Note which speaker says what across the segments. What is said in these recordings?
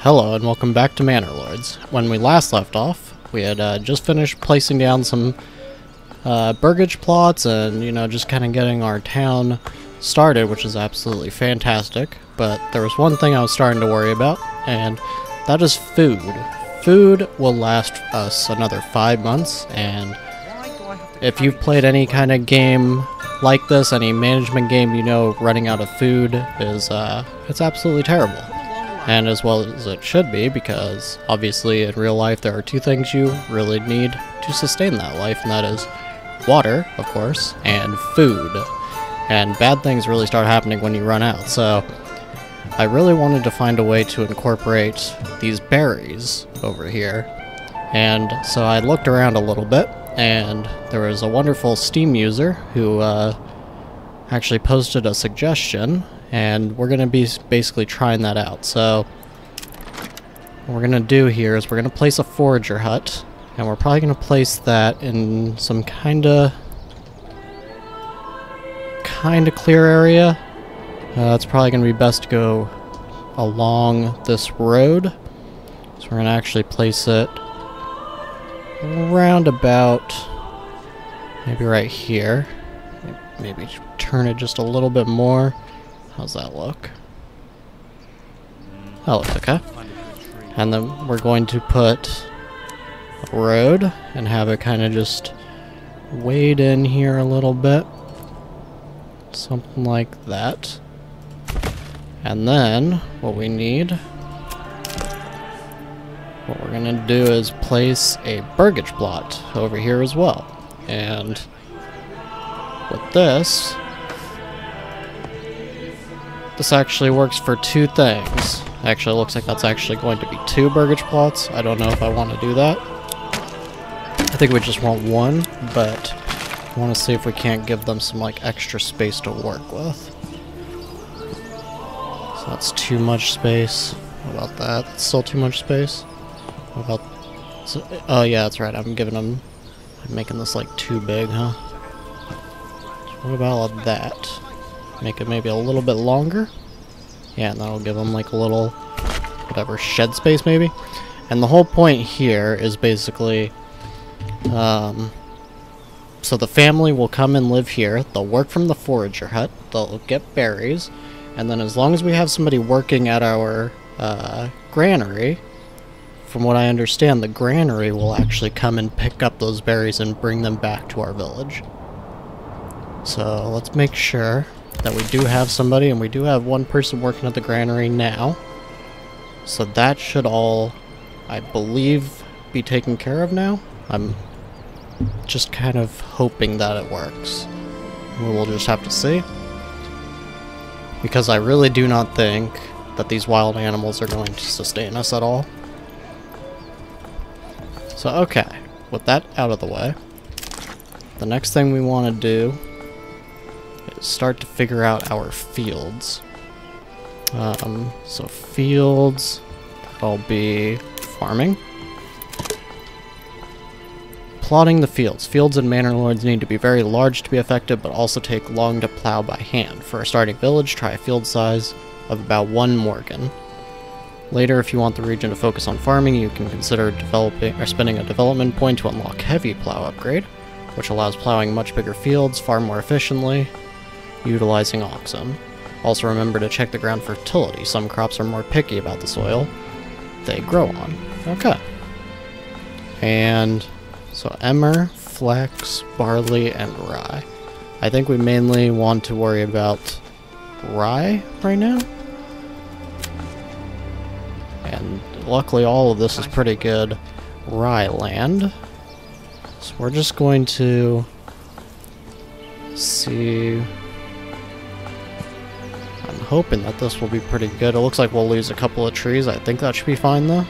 Speaker 1: Hello and welcome back to Manor Lords. When we last left off, we had just finished placing down some burgage plots and, you know, just kind of getting our town started, which is absolutely fantastic. But there was one thing I was starting to worry about, and that is food. Food will last us another 5 months, and if you've played any kind of game like this, any management game, you know running out of food is, it's absolutely terrible. And as well as it should be, because obviously in real life there are two things you really need to sustain that life, and that is water, of course, and food. And bad things really start happening when you run out, so I really wanted to find a way to incorporate these berries over here. And so I looked around a little bit, and there was a wonderful Steam user who actually posted a suggestion, and we're going to be basically trying that out. So what we're going to do here is we're going to place a forager hut, and we're probably going to place that in some kind of clear area. It's probably going to be best to go along this road. So we're going to actually place it around about maybe right here. Maybe turn it just a little bit more. How's that look? That looks okay. And then we're going to put a road and have it kind of just wade in here a little bit. Something like that. And then what we need, what we're going to do is place a burgage plot over here as well. And with this actually works for two things. Actually, it looks like that's actually going to be 2 burgage plots. I don't know if I want to do that. I think we just want 1, but I want to see if we can't give them some like extra space to work with. So that's too much space. What about that? That's still too much space. What about... So, oh yeah, that's right. I'm making this like too big, huh? So what about that? Make it maybe a little bit longer. Yeah, and that'll give them like a little, whatever, shed space maybe. And the whole point here is basically, so the family will come and live here. They'll work from the forager hut. They'll get berries. And then as long as we have somebody working at our granary, from what I understand, the granary will actually come and pick up those berries and bring them back to our village. So let's make sure that we do have somebody, and we do have one person working at the granary now. So that should all, I believe, be taken care of now. I'm just kind of hoping that it works. We'll just have to see. Because I really do not think that these wild animals are going to sustain us at all. So okay, with that out of the way, the next thing we want to do is start to figure out our fields. So fields, that'll be farming. Plotting the fields. Fields in Manor Lords need to be very large to be effective, but also take long to plow by hand. For a starting village, try a field size of about 1 morgan. Later, if you want the region to focus on farming, you can consider developing or spending a development point to unlock heavy plow upgrade, which allows plowing much bigger fields far more efficiently, utilizing oxen. Also remember to check the ground fertility. Some crops are more picky about the soil they grow on. Okay. And so emmer, flax, barley, and rye. I think we mainly want to worry about rye right now. And luckily all of this is pretty good rye land. So we're just going to see. I'm hoping that this will be pretty good. It looks like we'll lose a couple of trees. I think that should be fine though.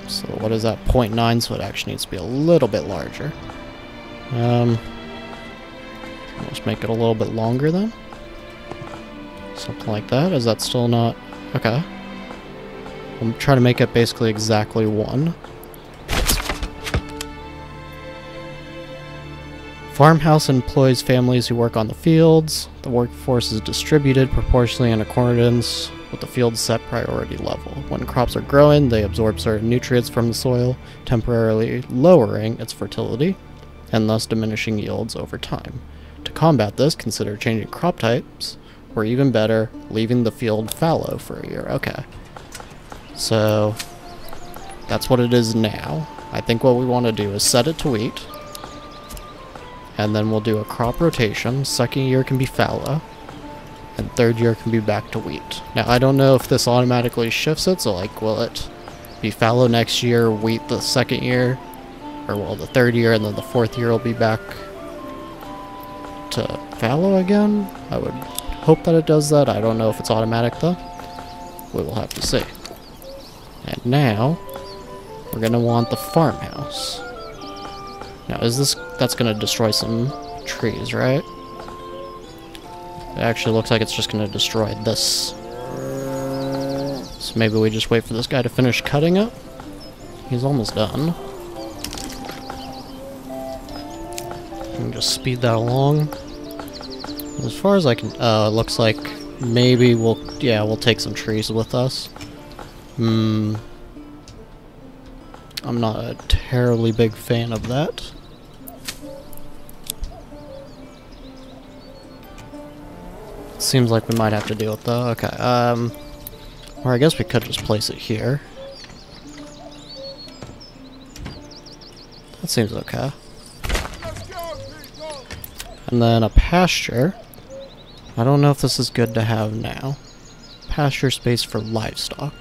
Speaker 1: So what is that? 0.9, so it actually needs to be a little bit larger. Let's make it a little bit longer then. Something like that. Is that still not... Okay. I'm trying to make it basically exactly 1. Farmhouse employs families who work on the fields. The workforce is distributed proportionally in accordance with the field's set priority level. When crops are growing, they absorb certain nutrients from the soil, temporarily lowering its fertility, and thus diminishing yields over time. To combat this, consider changing crop types, or even better, leaving the field fallow for a year. Okay. So, that's what it is now. I think what we want to do is set it to wheat, and then we'll do a crop rotation. Second year can be fallow, and third year can be back to wheat. Now, I don't know if this automatically shifts it, so like, will it be fallow next year, wheat the second year, or well, the third year, and then the fourth year will be back to fallow again? I would hope that it does that. I don't know if it's automatic though. We will have to see. And now, we're gonna want the farmhouse. Now, that's gonna destroy some trees, right? It actually looks like it's just gonna destroy this. So maybe we just wait for this guy to finish cutting it. He's almost done. And just speed that along. As far as I can, it looks like maybe we'll take some trees with us. I'm not a terribly big fan of that. Seems like we might have to deal with though. Okay, or I guess we could just place it here. That seems okay. And then a pasture. I don't know if this is good to have now. Pasture space for livestock.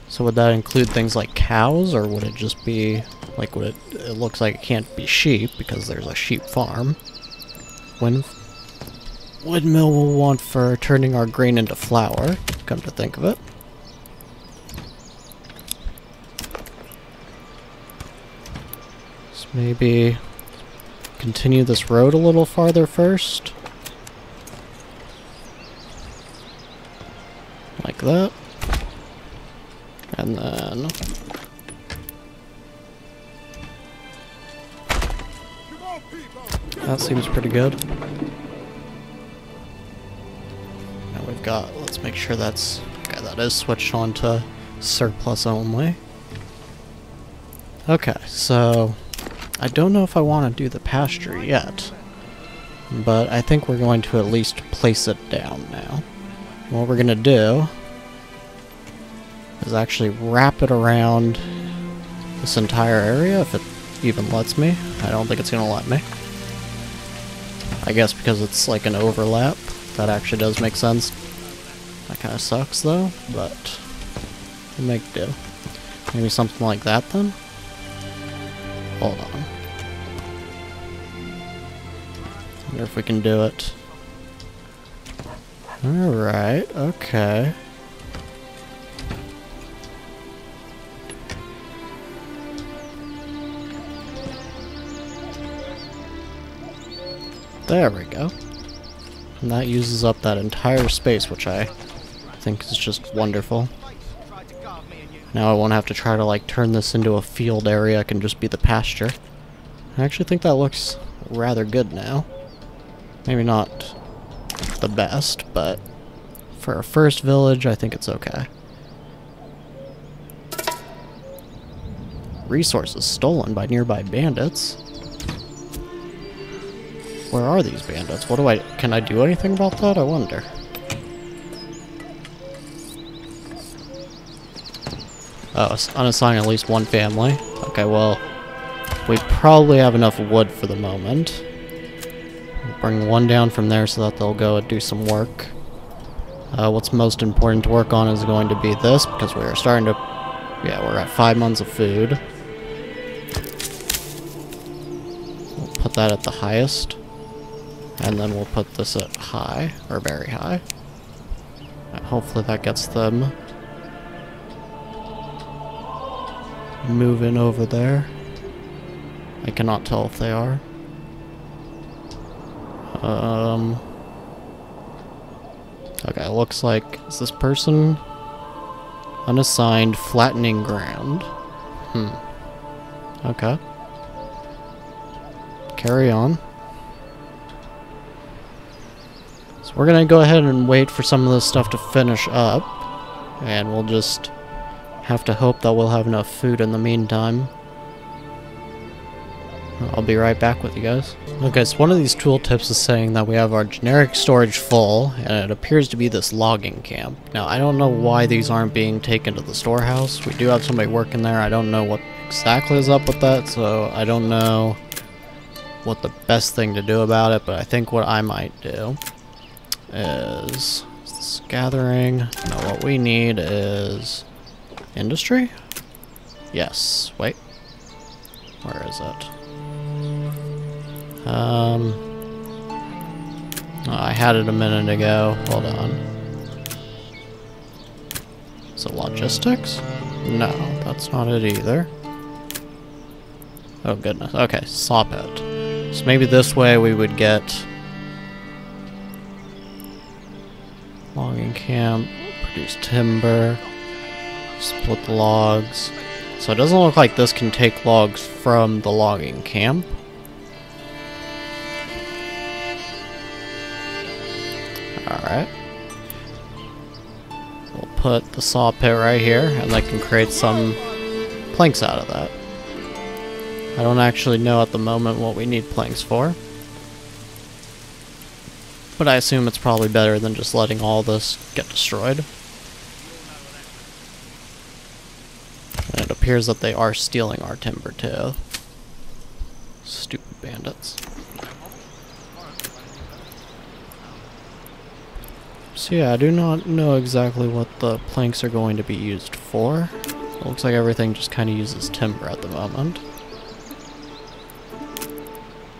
Speaker 1: So would that include things like cows, or would it just be like, it looks like it can't be sheep because there's a sheep farm. Windmill we'll want for turning our grain into flour, come to think of it. So maybe continue this road a little farther first. Like that. And then that seems pretty good. Now we've got, let's make sure that's, okay, that is switched on to surplus only. Okay, so I don't know if I want to do the pasture yet, but I think we're going to at least place it down now. What we're going to do is actually wrap it around this entire area, if it even lets me. I don't think it's going to let me. I guess because it's like an overlap, that actually does make sense. That kind of sucks though, but we'll make do. Maybe something like that then? Hold on. Wonder if we can do it. Alright, okay. There we go. And that uses up that entire space, which I think is just wonderful. Now I won't have to try to like turn this into a field area. It can just be the pasture. I actually think that looks rather good now. Maybe not the best, but for a first village, I think it's okay. Resources stolen by nearby bandits. Where are these bandits? Can I do anything about that? I wonder. Oh, unassign at least one family. Okay, well, we probably have enough wood for the moment. We'll bring one down from there so that they'll go and do some work. What's most important to work on is going to be this, because we are starting to... Yeah, we're at 5 months of food. We'll put that at the highest. And then we'll put this at high, or very high. And hopefully that gets them moving over there. I cannot tell if they are. Okay, looks like, is this person unassigned flattening ground? Okay. carry on. So we're gonna go ahead and wait for some of this stuff to finish up, and we'll just have to hope that we'll have enough food in the meantime. I'll be right back with you guys. Okay, so one of these tooltips is saying that we have our generic storage full, and it appears to be this logging camp. Now, I don't know why these aren't being taken to the storehouse. We do have somebody working there. I don't know what exactly is up with that, so I don't know what the best thing to do about it, but I think what I might do is this gathering. Now, what we need is industry? Yes. Wait. Where is it? Oh, I had it a minute ago. Hold on. Is it logistics? No, that's not it either. Oh goodness. Okay, saw pit. So maybe this way we would get logging camp, produce timber, split the logs. So it doesn't look like this can take logs from the logging camp. Alright. We'll put the saw pit right here, and I can create some planks out of that. I don't actually know at the moment what we need planks for, but I assume it's probably better than just letting all this get destroyed. And it appears that they are stealing our timber too. Stupid bandits. So yeah, I do not know exactly what the planks are going to be used for. It looks like everything just kind of uses timber at the moment.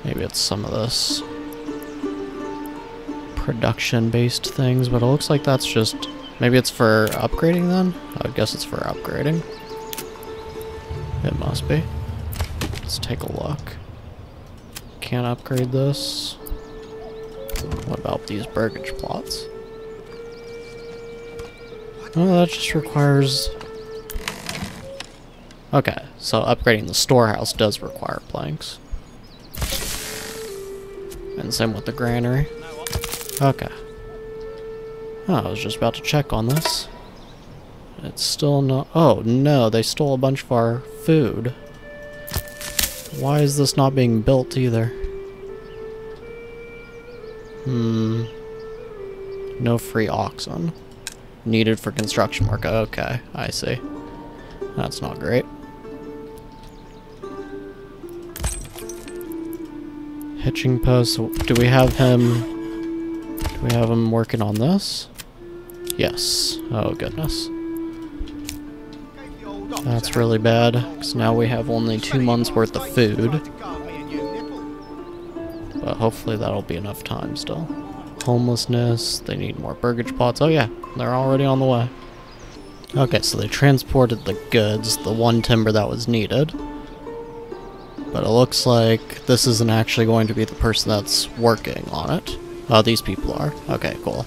Speaker 1: Maybe it's some of this production-based things, but it looks like that's just... Maybe it's for upgrading then? I would guess it's for upgrading. It must be. Let's take a look. Can't upgrade this. What about these burgage plots? Oh, that just requires... Okay, so upgrading the storehouse does require planks. And same with the granary. Okay. Oh, I was just about to check on this. It's still not... Oh, no, they stole a bunch of our food. Why is this not being built either? No free oxen. Needed for construction work. Okay, I see. That's not great. Hitching post. Do we have him... Do we have him working on this? Yes. Oh, goodness. That's really bad, because now we have only 2 months worth of food. But hopefully that'll be enough time still. Homelessness, they need more burgage plots. Oh yeah, they're already on the way. Okay, so they transported the goods, the one timber that was needed. But it looks like this isn't actually going to be the person that's working on it. Oh, these people are. Okay, cool.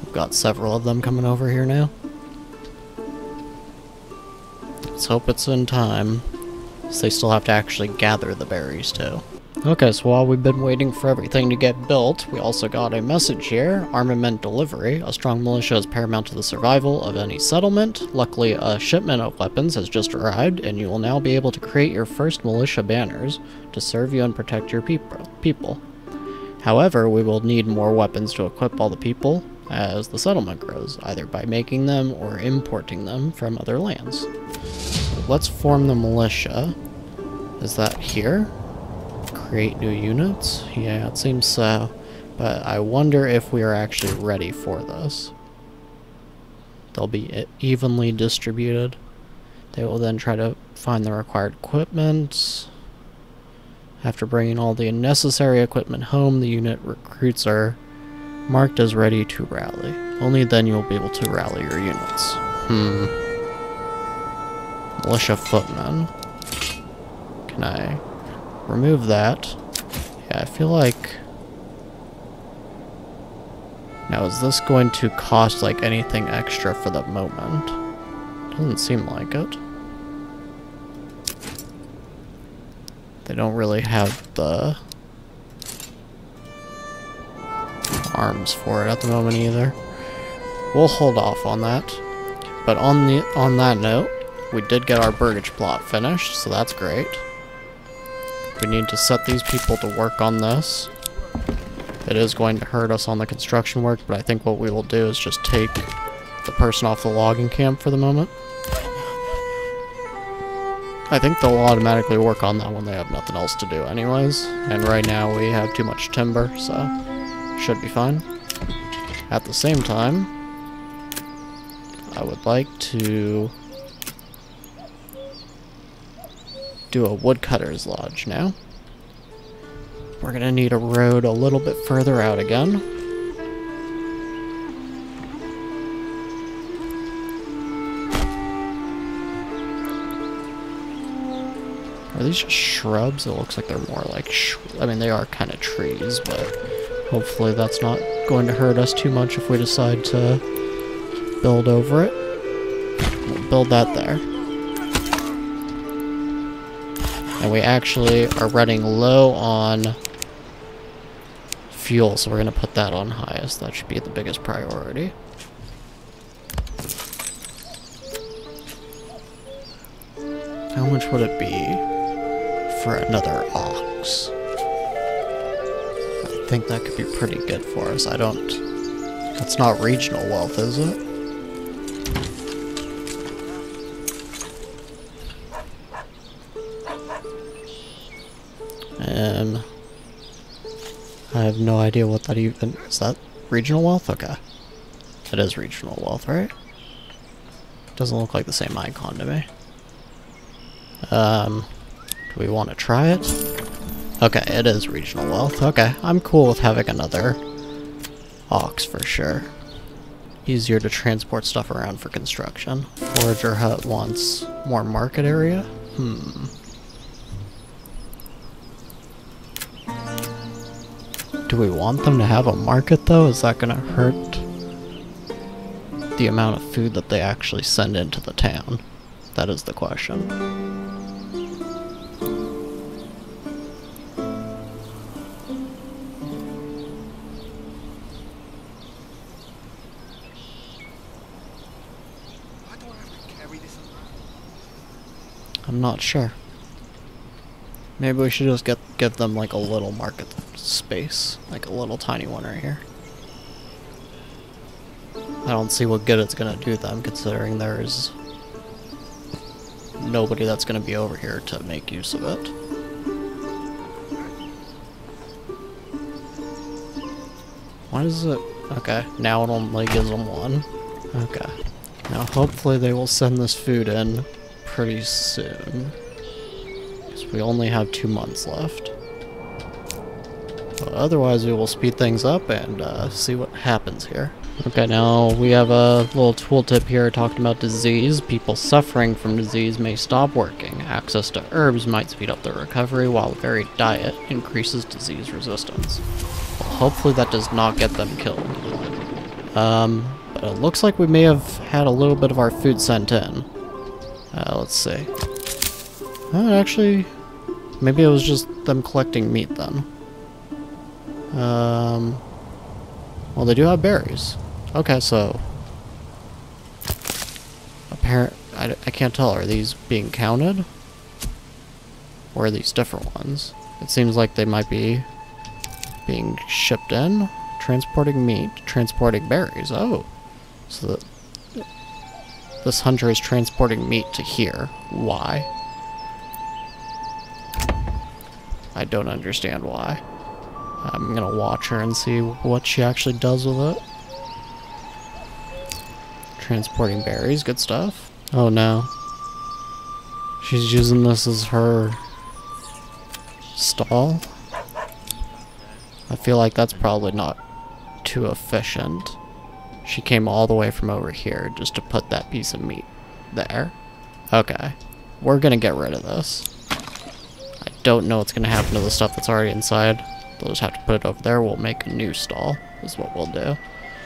Speaker 1: We've got several of them coming over here now. Let's hope it's in time. So they still have to actually gather the berries too. Okay, so while we've been waiting for everything to get built, we also got a message here. Armament delivery. A strong militia is paramount to the survival of any settlement. Luckily, a shipment of weapons has just arrived, and you will now be able to create your first militia banners to serve you and protect your people. However, we will need more weapons to equip all the people as the settlement grows, either by making them or importing them from other lands. So let's form the militia. Is that here? Create new units? Yeah, it seems so. But I wonder if we are actually ready for this. They'll be evenly distributed. They will then try to find the required equipment. After bringing all the necessary equipment home, the unit recruits are marked as ready to rally. Only then you'll be able to rally your units. Militia footmen. Can I remove that? Yeah, I feel like... Now, is this going to cost, like, anything extra for the moment? Doesn't seem like it. They don't really have the arms for it at the moment either. We'll hold off on that. But on that note, we did get our burgage plot finished, so that's great. We need to set these people to work on this. It is going to hurt us on the construction work, but I think what we will do is just take the person off the logging camp for the moment. I think they'll automatically work on that when they have nothing else to do anyways. And right now we have too much timber, so should be fine. At the same time, I would like to do a woodcutter's lodge now. We're gonna need a road a little bit further out again. Are these just shrubs? It looks like they're more like I mean, they are kind of trees, but hopefully that's not going to hurt us too much if we decide to build over it. We'll build that there. And we actually are running low on fuel, so we're going to put that on highest. That should be the biggest priority. How much would it be for another ox? I think that could be pretty good for us. That's not regional wealth, is it? I have no idea what that even is. That regional wealth? Okay. It is regional wealth, right? Doesn't look like the same icon to me. Do we want to try it? Okay, it is regional wealth. Okay, I'm cool with having another ox for sure. Easier to transport stuff around for construction. Forager hut wants more market area? Do we want them to have a market though? Is that gonna hurt the amount of food that they actually send into the town? That is the question. I'm not sure. Maybe we should just give them like a little market space, like a little tiny one right here. I don't see what good it's gonna do them, considering there's nobody that's gonna be over here to make use of it. Why does it? Okay, now it only gives them one. Okay. Now hopefully they will send this food in pretty soon. Because we only have 2 months left. But otherwise we will speed things up and see what happens here. Okay, now we have a little tooltip here talking about disease. People suffering from disease may stop working. Access to herbs might speed up their recovery, while a varied diet increases disease resistance. Well, hopefully that does not get them killed. But it looks like we may have had a little bit of our food sent in. Let's see. Actually, maybe it was just them collecting meat then. Well, they do have berries. Okay, so I can't tell. Are these being counted, or are these different ones? It seems like they might be being shipped in. Transporting meat, transporting berries. Oh, so this hunter is transporting meat to here. Why? I don't understand why. I'm gonna watch her and see what she actually does with it. Transporting berries, good stuff. Oh no. She's using this as her stall. I feel like that's probably not too efficient. She came all the way from over here just to put that piece of meat there. Okay. We're gonna get rid of this. I don't know what's gonna happen to the stuff that's already inside. We'll just have to put it over there. We'll make a new stall, is what we'll do.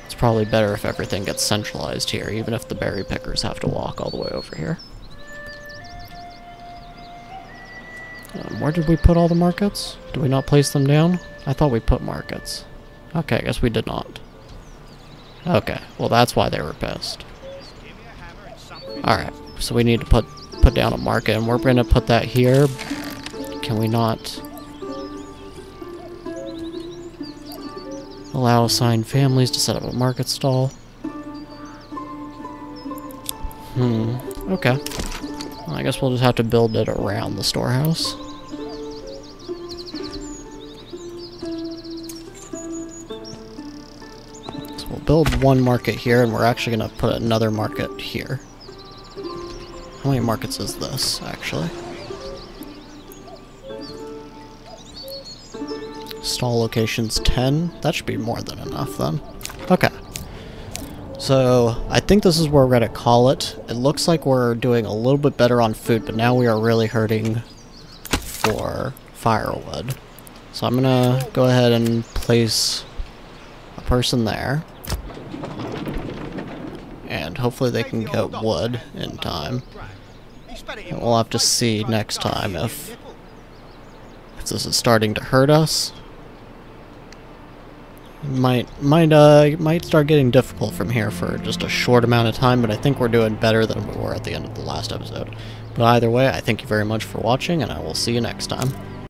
Speaker 1: It's probably better if everything gets centralized here, even if the berry pickers have to walk all the way over here. Where did we put all the markets? Did we not place them down? I thought we put markets. Okay, I guess we did not. Okay, well that's why they were pissed. Alright, so we need to put down a market, and we're going to put that here. Can we not allow assigned families to set up a market stall? Okay. Well, I guess we'll just have to build it around the storehouse. So we'll build one market here, and we're actually going to put another market here. How many markets is this, actually? Stall locations 10. That should be more than enough, then. Okay. So, I think this is where we're going to call it. It looks like we're doing a little bit better on food, but now we are really hurting for firewood. So I'm going to go ahead and place a person there. And hopefully they can get wood in time. And we'll have to see next time if this is starting to hurt us. Might start getting difficult from here for just a short amount of time, but I think we're doing better than we were at the end of the last episode. But either way, I thank you very much for watching, and I will see you next time.